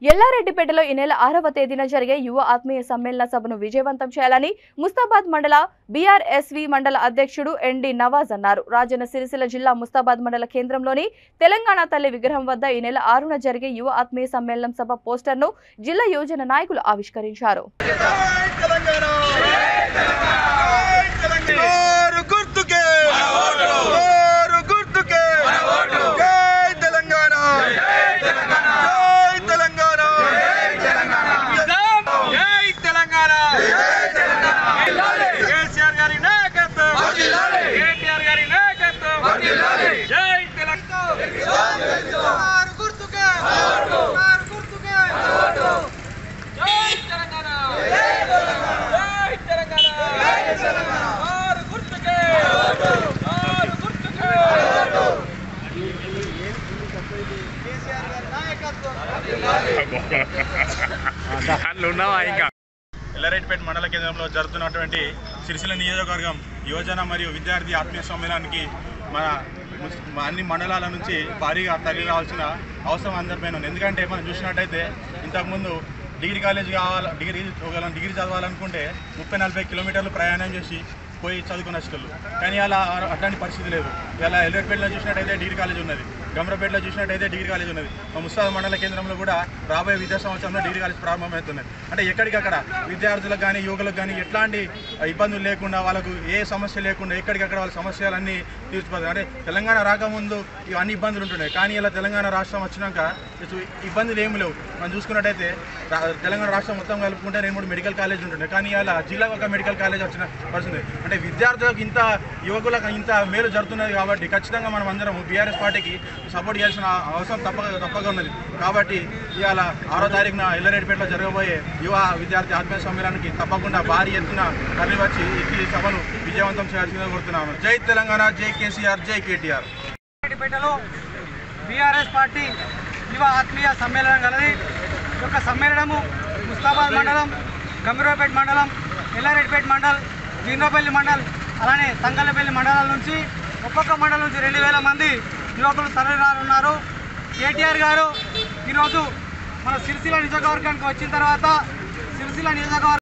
ఎల్లారెడ్డిపేటలో ఈ నెల 6వ తేదీన జరిగే యువ ఆత్మీయ సమ్మేళన సభను విజయవంతం చేయాలని ముస్తాబాద్ మండల బీఆర్ఎస్వి మండల అధ్యక్షుడు ఎన్డి నవాజ్ అన్నారు. రాజన్న సిరిసిల్ల జిల్లా ముస్తాబాద్ మండల కేంద్రంలోని తెలంగాణ తల్లి విగ్రహం వద్ద ఈ నెల 6న జరిగే యువ ఆత్మీయ సమ్మేళనం సభ పోస్టర్ను జిల్లా యువజన నాయకులు ఆవిష్కరించారు. ఎల్లారెడ్డిపేట మండల కేంద్రంలో జరుగుతున్నటువంటి సిరిసిల్ల నియోజకవర్గం యువజన మరియు విద్యార్థి ఆత్మీయ సమ్మేళనానికి మన అన్ని మండలాల నుంచి భారీగా తరలి రావాల్సిన అవసరం అందరిపైన ఉంది. ఎందుకంటే మనం చూసినట్టయితే ఇంతకుముందు డిగ్రీ కాలేజ్ డిగ్రీ చదవాలనుకుంటే 30-40 కిలోమీటర్లు ప్రయాణం చేసి పోయి చదువుకున్న స్కూళ్ళు, కానీ అలా అట్లాంటి పరిస్థితి లేదు. ఇలా ఎల్లారెడ్డిపేటలో చూసినట్టయితే డిగ్రీ కాలేజ్ ఉన్నది, గమ్రపేటలో చూసినట్టయితే డిగ్రీ కాలేజ్ ఉన్నది, ముస్తాబాద్ మండల కేంద్రంలో కూడా రాబోయే విద్యా సంవత్సరంలో డిగ్రీ కాలేజ్ ప్రారంభమవుతున్నది. అంటే ఎక్కడికక్కడ విద్యార్థులకు కానీ యువకులకు కానీ ఎట్లాంటి ఇబ్బందులు లేకుండా, వాళ్ళకు ఏ సమస్య లేకుండా ఎక్కడికక్కడ వాళ్ళ సమస్యలన్నీ తీర్చిపోతాయి. అంటే తెలంగాణ రాకముందు ఇవన్నీ ఇబ్బందులు ఉంటున్నాయి, కానీ ఇలా తెలంగాణ రాష్ట్రం వచ్చినాక ఇబ్బందులు ఏమి లేవు. మనం చూసుకున్నట్టయితే తెలంగాణ రాష్ట్రం మొత్తం కలుపుకుంటే 2-3 మెడికల్ కాలేజ్ ఉంటున్నాయి, కానీ ఇలా జిల్లాకు ఒక మెడికల్ కాలేజ్ వచ్చిన పరిస్థితి. అంటే విద్యార్థులకు ఇంత యువకులకు ఇంత మేలు జరుగుతున్నది కాబట్టి ఖచ్చితంగా మనం అందరం బీఆర్ఎస్ పార్టీకి సపోర్ట్ చేయాల్సిన అవసరం తప్పగా ఉన్నది. కాబట్టి ఇవాళ 6వ తారీఖున ఎల్లారెడ్డిపేటలో జరగబోయే యువ విద్యార్థి ఆత్మీయ సమ్మేళనానికి తప్పకుండా భారీ ఎత్తున తరలి వచ్చి ఈ సభను విజయవంతం చేయాల్సిందిగా కోరుతున్నాను. జై తెలంగాణ, జై కేసీఆర్, జై కేటీఆర్. ఎల్లారెడ్డిపేటలో బీఆర్ఎస్ పార్టీ యువ ఆత్మీయ సమ్మేళనం కలది. ఈ యొక్క సమ్మేళనము ముస్తాబాద్ మండలం, గంభీరావుపేట మండలం, ఎల్లారెడ్డిపేట మండల్, జీర్ణపల్లి మండల్, అలానే తంగళ్ళపల్లి మండలాల నుంచి ఒక్కొక్క మండలం నుంచి 2000 మంది యువకులు తరలిరానున్నారు. కేటీఆర్ గారు ఈరోజు మన సిరిసిల్ల నియోజకవర్గానికి వచ్చిన తర్వాత సిరిసిల్ల నియోజకవర్గం